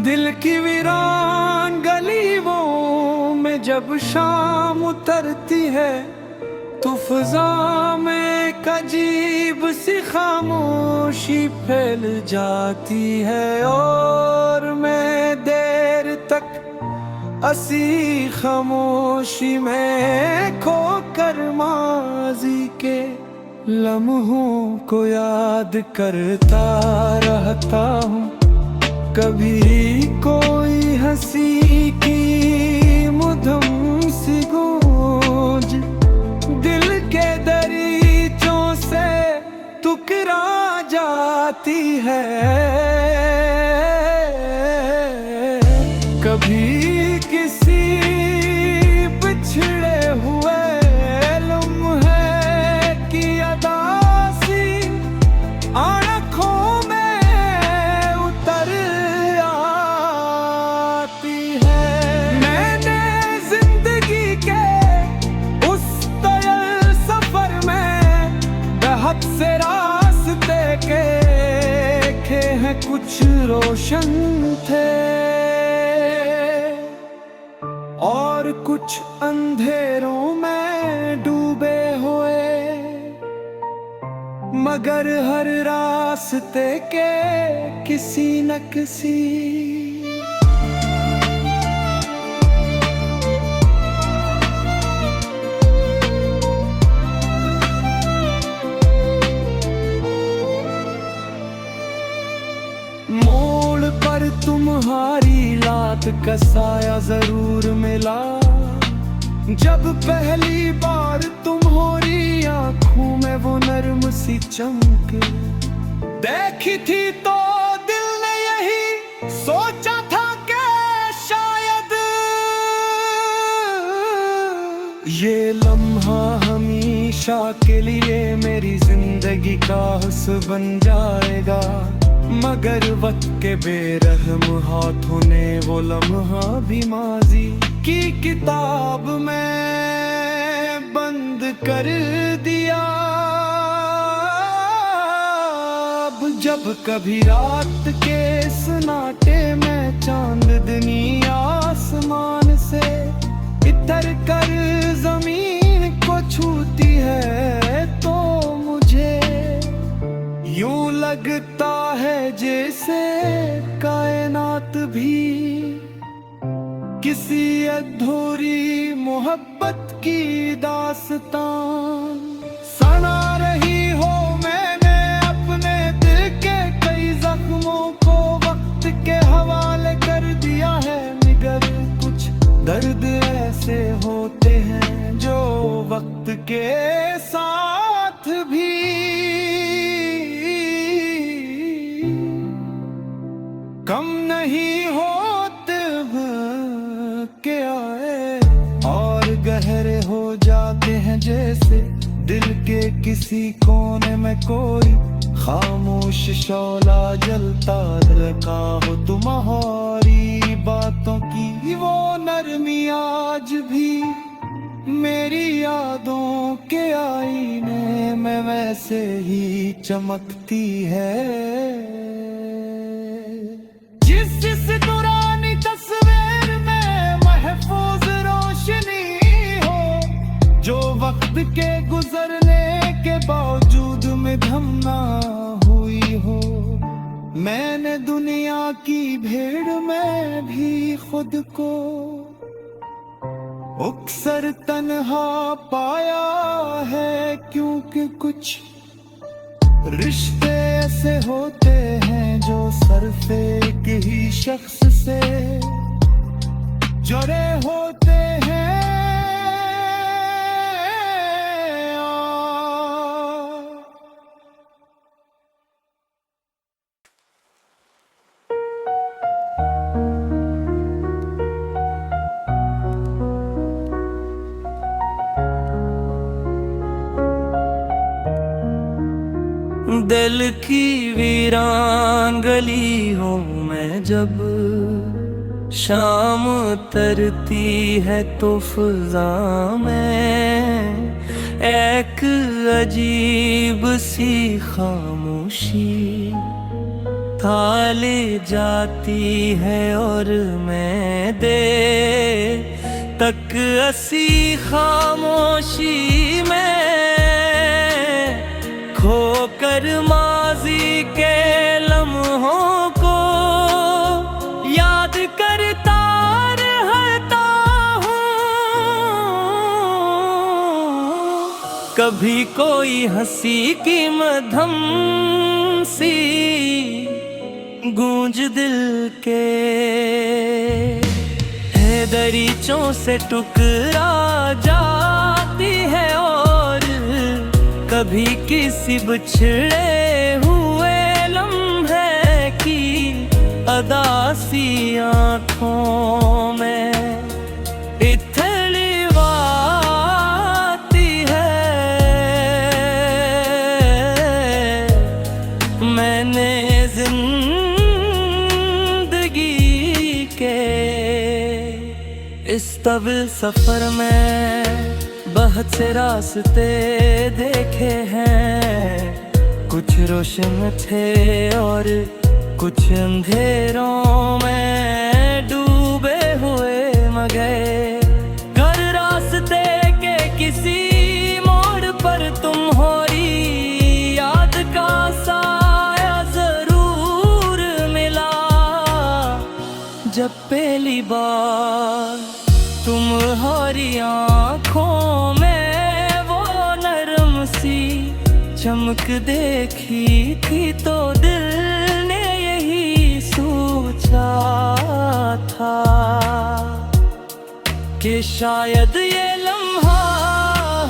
दिल की वीरान गलियों में जब शाम उतरती है तो फिजा में एक अजीब सी खामोशी फैल जाती है, और मैं देर तक असी खामोशी में खोकर माजी के लम्हों को याद करता रहता हूँ। कभी कोई हंसी की मुधम सी गूंज दिल के दरीचों से टुकरा जाती है। कभी किसी बिछड़े हुए लम्हे की अदासी आँखों में उतर आती है। मैंने जिंदगी के उस तयल सफर में बहुत से रास्ते देखे हैं, कुछ रोशन थे और कुछ अंधेरों में डूबे हुए, मगर हर रास्ते के किसी न किसी मोड़ पर तुम्हारी लात का साया जरूर मिला। जब पहली बार तुम्हारी आंखों में वो नर्म सी चमक देखी थी तो दिल ने यही सोचा था कि शायद ये लम्हा हमेशा के लिए मेरी जिंदगी का हिस्सा बन जाएगा। मगर वक्त के बेरहम हाथों ने वो लम्हा भी माजी की किताब में बंद कर दिया। अब जब कभी रात के सन्नाटे में चांदनी आसमान से इतर कर जमीन को छूती है तो मुझे यूं लगता है जैसे कायनात भी किसी अधूरी मोहब्बत की दास्तान सुना रही हो। मैंने अपने दिल के कई जख्मों को वक्त के हवाले कर दिया है, मगर कुछ दर्द ऐसे होते हैं जो वक्त के साथ भी कम नहीं होते के आए और गहरे हो जाते हैं, जैसे दिल के किसी कोने में कोई खामोश शौला जलता रखा हो। तुम्हारी बातों की वो नरमी आज भी मेरी यादों के आईने में वैसे ही चमकती है। जिस पुरानी तस्वीर में महफूज रोशनी हो, जो वक्त के गुजरने के बावजूद में धम ना हुई हो। मैंने दुनिया की भीड़ में भी खुद को अक्सर तन्हा पाया है, क्योंकि कुछ रिश्ते ऐसे होते हैं जो सिर्फ एक ही शख्स से जुड़े होते हैं। दिल की वीरान गलियों में जब शाम तरती है तो फिजा में एक अजीब सी खामोशी थाले जाती है और मैं दे तक असी खामोशी में खोकर माजी के लम्हों को याद करता रहता हूँ। कभी कोई हंसी की मधम सी गूंज दिल के है दरीचों से टुकरा जाती है और कभी किसी बिछड़े हुए लम्हे की अदासी आँखों में इथली आती है। मैंने जिंदगी के इस तविल सफर में बहुत से रास्ते देखे हैं, कुछ रोशन थे और कुछ अंधेरों में डूबे हुए मगे। घर रास्ते के किसी मोड़ पर तुम्हारी याद का साया जरूर मिला। जब पहली बार तुम्हारी आँखों में वो नरम सी चमक देखी थी तो दिल ने यही सोचा था कि शायद ये लम्हा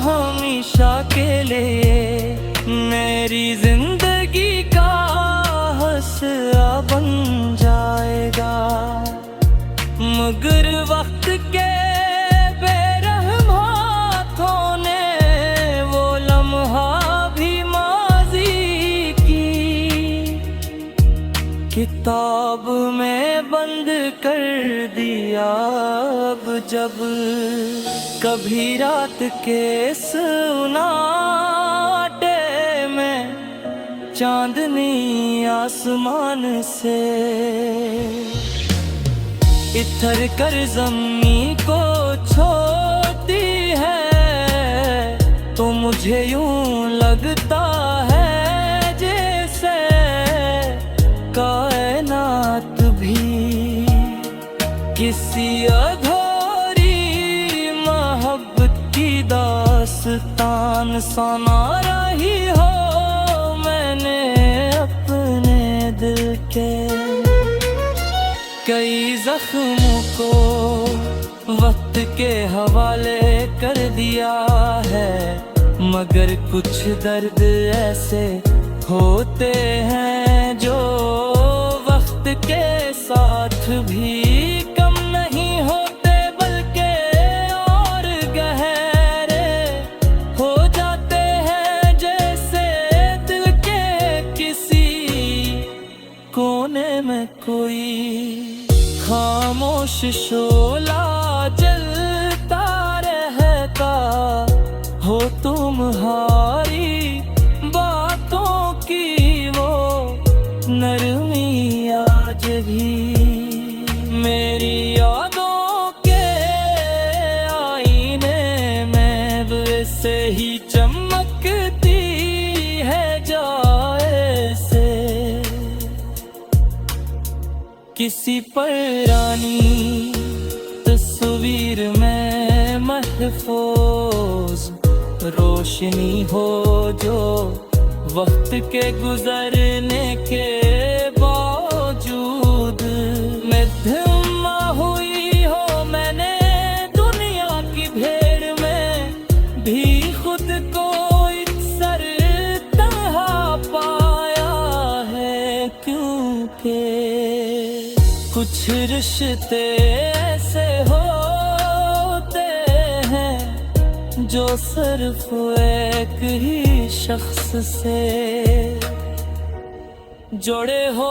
हमेशा के लिए मेरी जिंदगी का हिस्सा बन जाएगा। मगर वक्त के बेरहम हाथों ने वो लम्हा भी माजी की किताब में बंद कर दिया। अब जब कभी रात के सुनाटे में चांदनी आसमान से इतर कर ज़मीं को छोड़ती है तो मुझे यूं लगता है जैसे कायनात भी किसी अधूरी मोहब्बत की दास्तान सुना रही हो। मैंने अपने दिल के कई जख्मों को वक्त के हवाले कर दिया है, मगर कुछ दर्द ऐसे होते हैं जो वक्त के साथ भी कम नहीं होते बल्कि और गहरे हो जाते हैं। जैसे दिल के किसी कोने में कोई खामोश शोला जलता रहता हो। तुम्हारी बातों की वो नरमी आज भी मेरी यादों के आईने में वैसे ही चमकती है जैसे किसी पुरानी तस्वीर में महफूज रोशनी हो जो वक्त के गुजरने के बावजूद मध्यमा हुई हो। मैंने दुनिया की भीड़ में भी खुद को इकसर तन्हा पाया है, क्योंकि कुछ रिश्ते ऐसे होते हैं जो सिर्फ एक ही शख्स से जुड़े हो।